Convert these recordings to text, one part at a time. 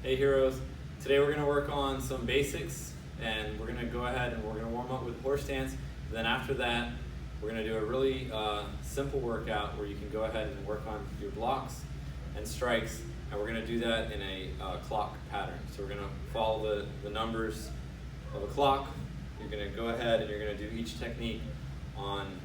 Hey heroes, today we're going to work on some basics and we're going to go ahead and we're going to warm up with horse stance. And then after that, we're going to do a really simple workout where you can go ahead and work on your blocks and strikes, and we're going to do that in a clock pattern. So we're going to follow the numbers of a clock. You're going to go ahead and you're going to do each technique on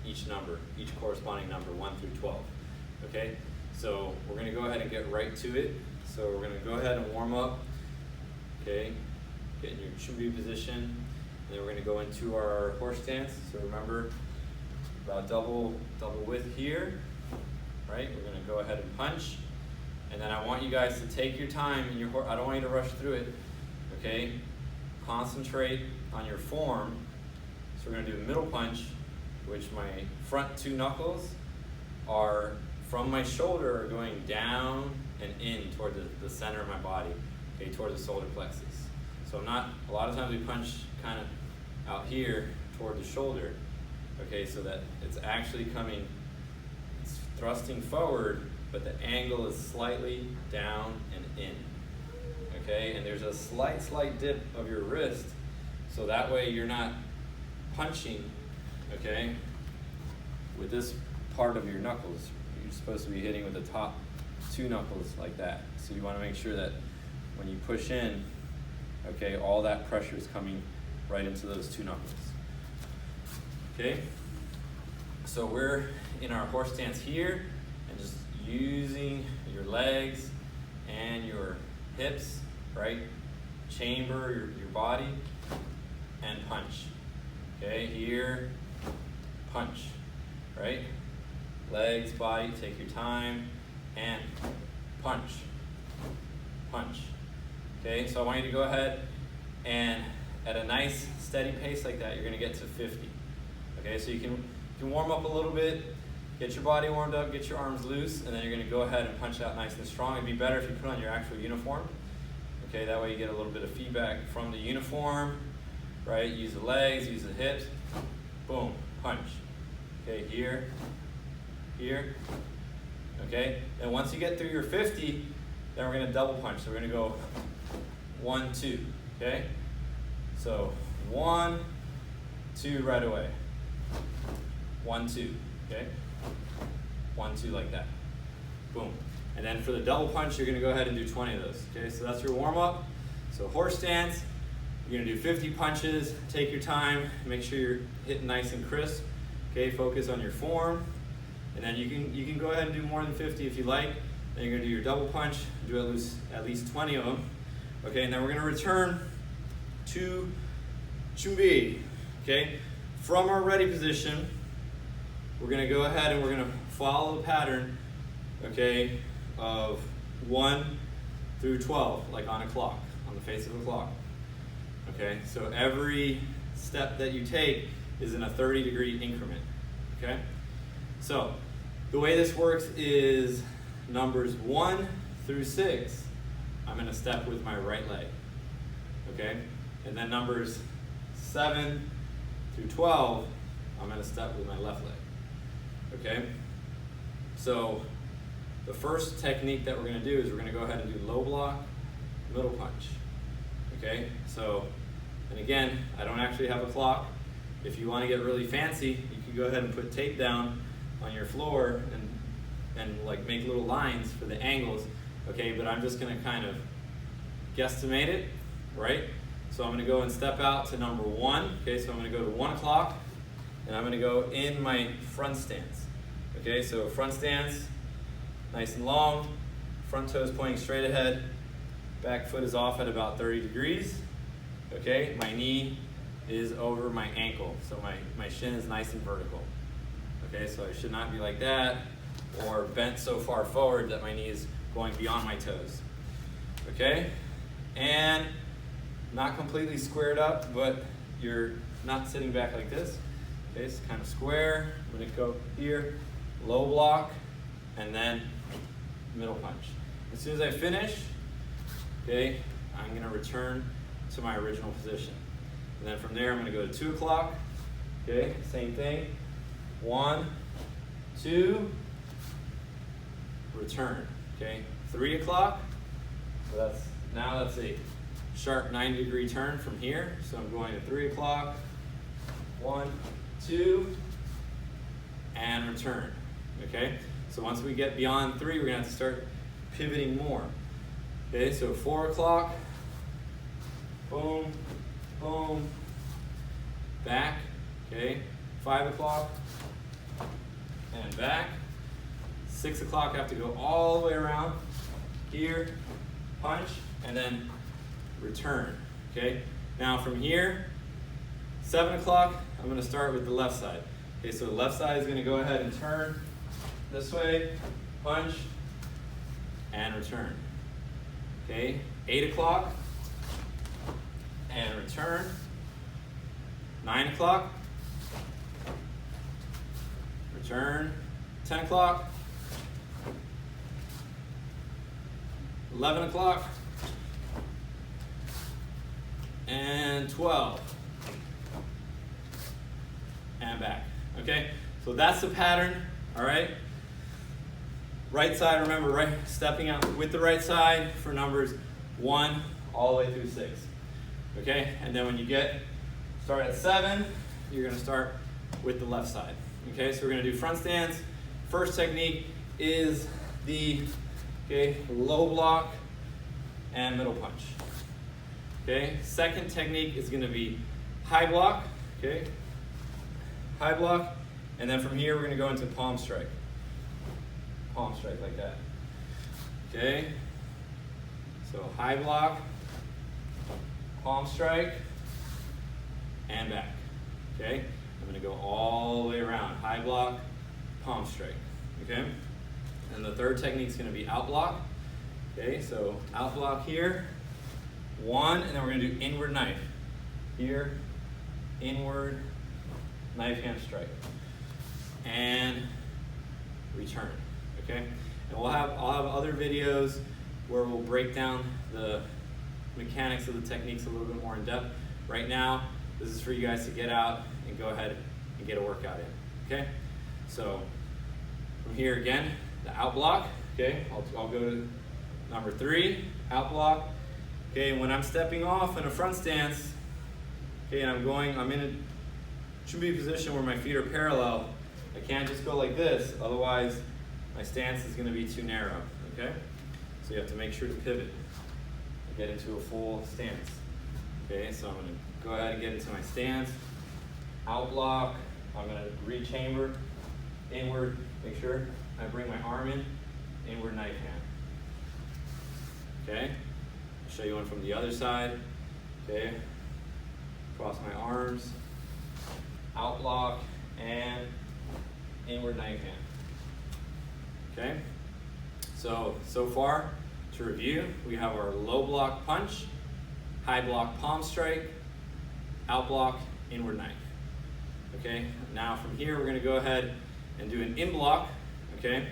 each number, each corresponding number, 1 through 12. Okay, so we're going to go ahead and get right to it. So we're going to go ahead and warm up, okay, get in your chumbi position, and then we're going to go into our horse stance. So remember, about double width here, right? We're going to go ahead and punch, and then I want you guys to take your time in your horse. I don't want you to rush through it, okay? Concentrate on your form. So we're going to do a middle punch, which my front two knuckles are from my shoulder going down and in toward the center of my body, okay, toward the solar plexus. So I'm not, a lot of times we punch kind of out here toward the shoulder, okay, so that it's actually coming, it's thrusting forward, but the angle is slightly down and in, okay, and there's a slight dip of your wrist, so that way you're not punching, okay, with this part of your knuckles. You're supposed to be hitting with the top two knuckles like that. So you want to make sure that when you push in, okay, all that pressure is coming right into those two knuckles. Okay, so we're in our horse stance here and just using your legs and your hips, right? Chamber your body and punch. Okay, here, punch, right? Legs, body, take your time, and punch, punch. Okay, so I want you to go ahead and at a nice steady pace like that, you're gonna get to 50. Okay, so you can warm up a little bit, get your body warmed up, get your arms loose, and then you're gonna go ahead and punch out nice and strong. It'd be better if you put on your actual uniform. Okay, that way you get a little bit of feedback from the uniform, right? Use the legs, use the hips, boom, punch. Okay, here, here, okay? And once you get through your 50, then we're gonna double punch. So we're gonna go 1, 2, okay? So 1, 2 right away. 1, 2, okay? 1, 2 like that, boom. And then for the double punch, you're gonna go ahead and do 20 of those, okay? So that's your warm up. So horse stance, you're gonna do 50 punches, take your time, make sure you're hitting nice and crisp, okay? Focus on your form. And then you can go ahead and do more than 50 if you like. Then you're gonna do your double punch, do at least 20 of them. Okay, and then we're gonna return to chumbi, okay? From our ready position, we're gonna go ahead and we're gonna follow the pattern, okay, of 1 through 12, like on a clock, on the face of a clock. Okay, so every step that you take is in a 30-degree increment, okay? So the way this works is numbers 1 through 6, I'm gonna step with my right leg, okay? And then numbers 7 through 12, I'm gonna step with my left leg, okay? So the first technique that we're gonna do is we're gonna go ahead and do low block, middle punch, okay? So, and again, I don't actually have a clock. If you wanna get really fancy, you can go ahead and put tape down on your floor and like make little lines for the angles, okay? But I'm just gonna kind of guesstimate it, right? So I'm gonna go and step out to number 1, okay? So I'm gonna go to 1 o'clock, and I'm gonna go in my front stance, okay? So front stance, nice and long, front toes pointing straight ahead, back foot is off at about 30 degrees, okay? My knee is over my ankle, so my shin is nice and vertical. Okay, so I should not be like that or bent so far forward that my knee is going beyond my toes. Okay, and not completely squared up, but you're not sitting back like this. Okay, it's kind of square. I'm gonna go here, low block, and then middle punch. As soon as I finish, okay, I'm gonna return to my original position. And then from there, I'm gonna go to 2 o'clock. Okay, same thing. 1, 2, return. Okay, 3 o'clock, So that's a sharp 90-degree turn from here. So I'm going to 3 o'clock, 1, 2, and return. Okay? So once we get beyond 3, we're gonna have to start pivoting more. Okay, so 4 o'clock, boom, boom, back. Okay, 5 o'clock, and back. 6 o'clock, I have to go all the way around here, punch, and then return. Okay, now from here, 7 o'clock, I'm going to start with the left side. Okay, so the left side is going to go ahead and turn this way, punch, and return. Okay, 8 o'clock, and return. 9 o'clock, return. 10 o'clock, 11 o'clock, and 12, and back. Okay, so that's the pattern. All right, right side, remember, right, stepping out with the right side for numbers 1 all the way through 6. Okay, and then when you start at 7, you're going to start with the left side. Okay, so we're going to do front stance. First technique is the low block and middle punch. Okay, second technique is going to be high block. Okay, high block, and then from here we're going to go into palm strike. Palm strike like that. Okay, so high block, palm strike, and back. Okay, I'm going to go all the way around. High block, palm strike. Okay, and the third technique is going to be out block. Okay, so out block here, 1, and then we're going to do inward knife. Here, inward, knife hand strike, and return. Okay, and I'll have other videos where we'll break down the mechanics of the techniques a little bit more in depth. Right now, this is for you guys to get out and go ahead and get a workout in. Okay, so from here again, the out block. Okay, I'll go to number 3, out block. Okay, and when I'm stepping off in a front stance, okay, and I'm in a should be a position where my feet are parallel. I can't just go like this, otherwise my stance is going to be too narrow. Okay, so you have to make sure to pivot and get into a full stance. Okay, so I'm going to go ahead and get into my stance. Out block. I'm going to re-chamber, inward. Make sure I bring my arm in, inward knife hand. Okay, I'll show you one from the other side. Okay, cross my arms, out block, and inward knife hand. Okay, so far to review, we have our low block punch, high block palm strike, out block, inward knife. Okay, now from here we're going to go ahead and do an in block. Okay,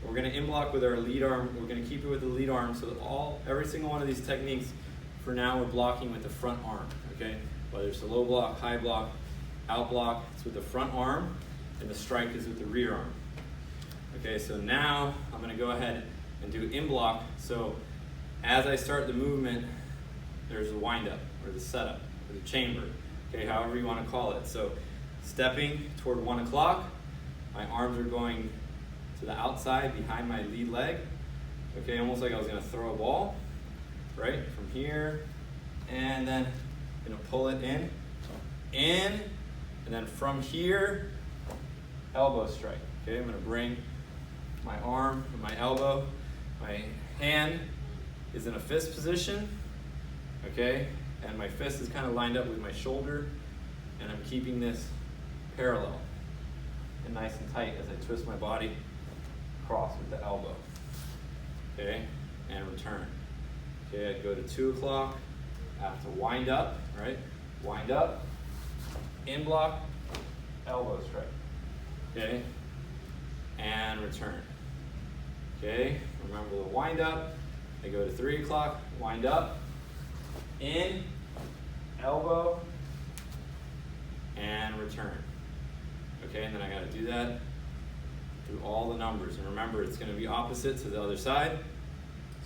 we're going to in block with our lead arm. We're going to keep it with the lead arm, so that every single one of these techniques, for now, we're blocking with the front arm. Okay, whether it's the low block, high block, out block, it's with the front arm, and the strike is with the rear arm. Okay, so now I'm going to go ahead and do in block. So as I start the movement, there's the wind up, or the setup, or the chamber. Okay, however you want to call it. So stepping toward 1 o'clock, my arms are going to the outside behind my lead leg. Okay, almost like I was going to throw a ball, right? From here, and then I'm going to pull it in, and then from here, elbow strike. Okay, I'm going to bring my arm and my elbow. My hand is in a fist position, okay? And my fist is kind of lined up with my shoulder, and I'm keeping this parallel and nice and tight as I twist my body across with the elbow. Okay, and return. Okay, I go to 2 o'clock. I have to wind up, right? Wind up, in block, elbow strike. Okay, and return. Okay, remember the wind up. I go to 3 o'clock, wind up, in, elbow, and return. Okay, and then I gotta do that through all the numbers. And remember, it's gonna be opposite to the other side.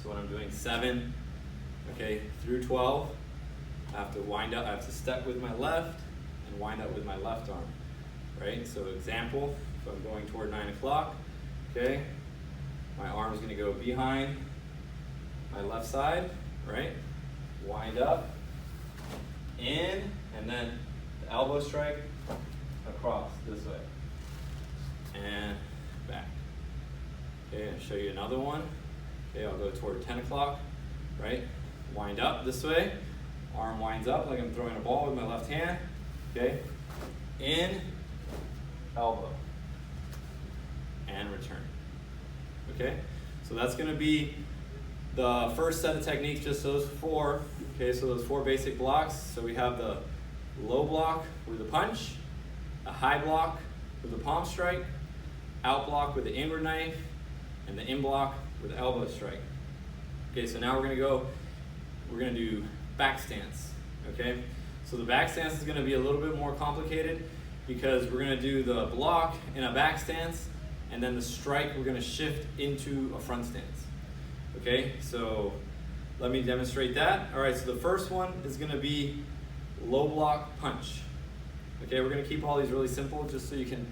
So when I'm doing 7, Okay, through 12, I have to wind up, I have to step with my left and wind up with my left arm, right? So example, if I'm going toward 9 o'clock, okay, my arm is gonna go behind my left side, right? Wind up, in, and then the elbow strike across this way, and back. Okay, I'll show you another one. Okay, I'll go toward 10 o'clock, right? Wind up this way, arm winds up like I'm throwing a ball with my left hand, okay? In, elbow, and return, okay? So that's gonna be the first set of techniques, just those four, okay? So those four basic blocks. So we have the low block with a punch, a high block with a palm strike, out block with the inward knife, and the in block with the elbow strike. Okay, so now we're gonna do back stance, okay? So the back stance is gonna be a little bit more complicated because we're gonna do the block in a back stance, and then the strike we're gonna shift into a front stance. Okay, so let me demonstrate that. All right, so the first one is gonna be low block punch. Okay, we're gonna keep all these really simple just so you can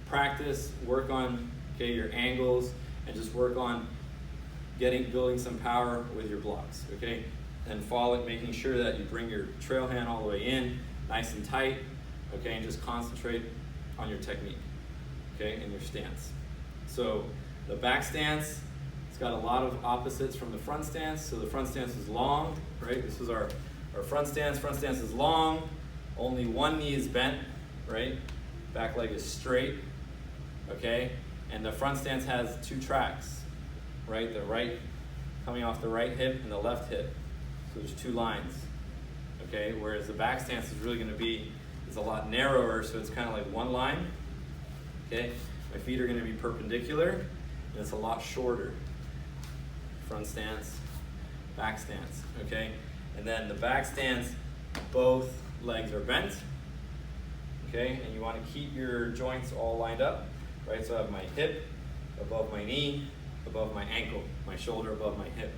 practice, work on, okay, your angles, and just work on building some power with your blocks, okay? And follow it, making sure that you bring your trail hand all the way in, nice and tight, okay, and just concentrate on your technique, okay, and your stance. So the back stance, it's got a lot of opposites from the front stance. So the front stance is long, right? This is our front stance. Front stance is long, only one knee is bent, right? Back leg is straight, okay? And the front stance has two tracks, right? The right coming off the right hip and the left hip. So there's two lines, okay? Whereas the back stance is really gonna be, it's a lot narrower, so it's kind of like one line, okay? My feet are gonna be perpendicular, and it's a lot shorter. Front stance, back stance, okay? And then the back stance, both legs are bent, okay? And you wanna keep your joints all lined up, right? So I have my hip above my knee, above my ankle, my shoulder above my hip.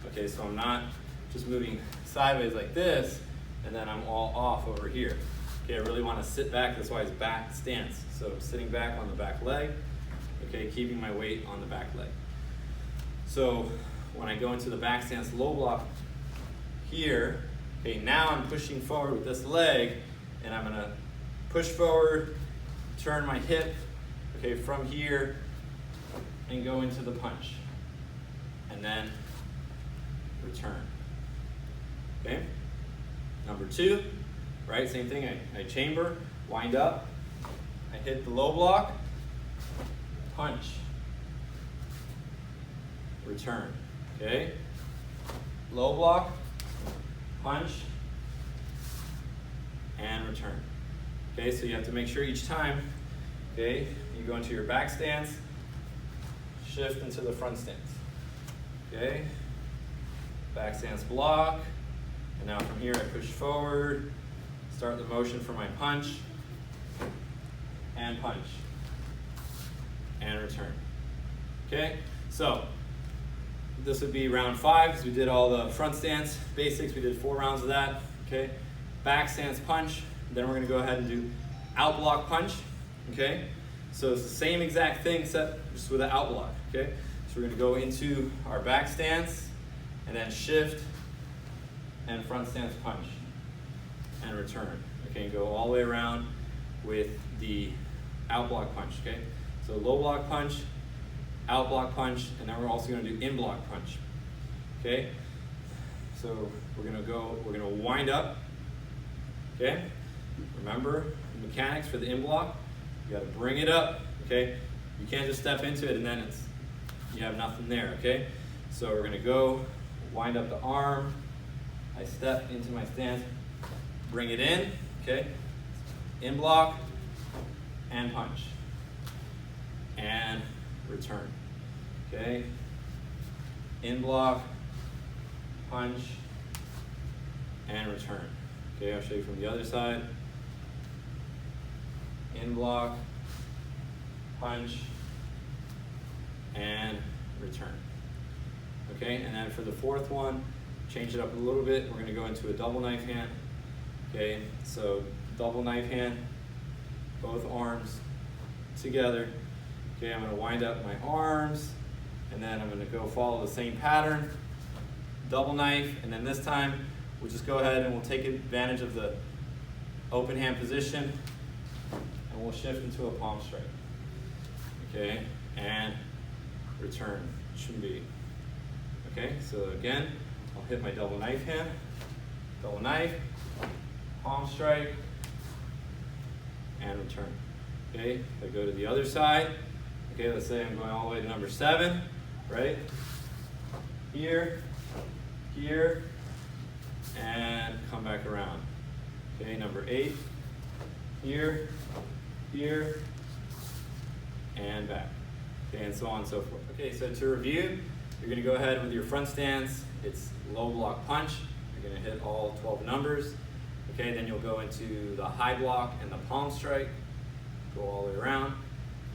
Okay, so I'm not just moving sideways like this, and then I'm all off over here. Okay, I really wanna sit back, that's why it's back stance. So I'm sitting back on the back leg, okay, keeping my weight on the back leg. So when I go into the back stance low block here, okay, now I'm pushing forward with this leg, and I'm gonna push forward, turn my hip, okay, from here, and go into the punch. And then return, okay? Number two, right, same thing, I chamber, wind up, I hit the low block, punch, return, okay? Low block, punch, and return. Okay, so you have to make sure each time, okay, you go into your back stance, shift into the front stance, okay? Back stance block, and now from here I push forward, start the motion for my punch, and return. Okay, so this would be round 5 because we did all the front stance basics. We did 4 rounds of that. Okay, back stance punch. Then we're going to go ahead and do out block punch. Okay, so it's the same exact thing except just with an out block. Okay, so we're going to go into our back stance and then shift and front stance punch and return. Okay, go all the way around with the out block punch. Okay, so low block punch, out block punch, and then we're also going to do in block punch. Okay, so we're going to wind up. Okay, remember the mechanics for the in block. You got to bring it up. Okay, you can't just step into it and then you have nothing there. Okay, so we're going to go wind up the arm. I step into my stance, bring it in. Okay, in block and punch and return. Okay, in block, punch, and return. Okay, I'll show you from the other side. In block, punch, and return. Okay, and then for the fourth one, change it up a little bit. We're going to go into a double knife hand. Okay, so double knife hand, both arms together. Okay, I'm going to wind up my arms, and then I'm going to go follow the same pattern, double knife, and then this time we'll just go ahead and we'll take advantage of the open hand position, and we'll shift into a palm strike. Okay, and return, chumbi. Okay, so again, I'll hit my double knife hand, double knife, palm strike, and return. Okay, if I go to the other side, okay, let's say I'm going all the way to number 7, right? Here, here, and come back around. Okay, number 8, here, here, and back. Okay, and so on and so forth. Okay, so to review, you're going to go ahead with your front stance. It's low block punch. You're going to hit all 12 numbers. Okay, then you'll go into the high block and the palm strike. Go all the way around.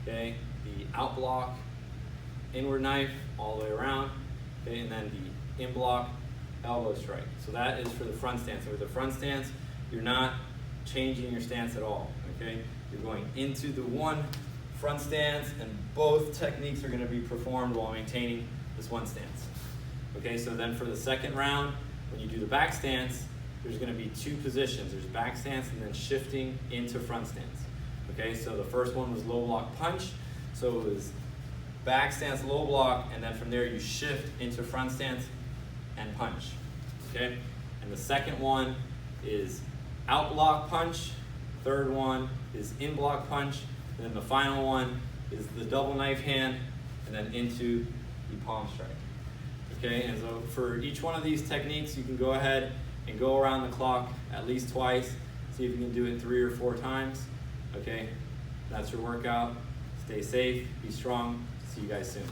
Okay, the out block, inward knife, all the way around. Okay, and then the in block, elbow strike. So that is for the front stance. So with the front stance, you're not changing your stance at all. Okay, you're going into the one front stance, and both techniques are going to be performed while maintaining this one stance. Okay, so then for the second round, when you do the back stance, there's going to be 2 positions. There's back stance and then shifting into front stance. Okay, so the first one was low block punch. So it was back stance, low block, and then from there you shift into front stance and punch. Okay, and the second one is out block punch. Third one is in block punch. And then the final one is the double knife hand and then into the palm strike. Okay, and so for each one of these techniques, you can go ahead and go around the clock at least twice. See if you can do it 3 or 4 times. Okay, that's your workout. Stay safe, be strong. See you guys soon.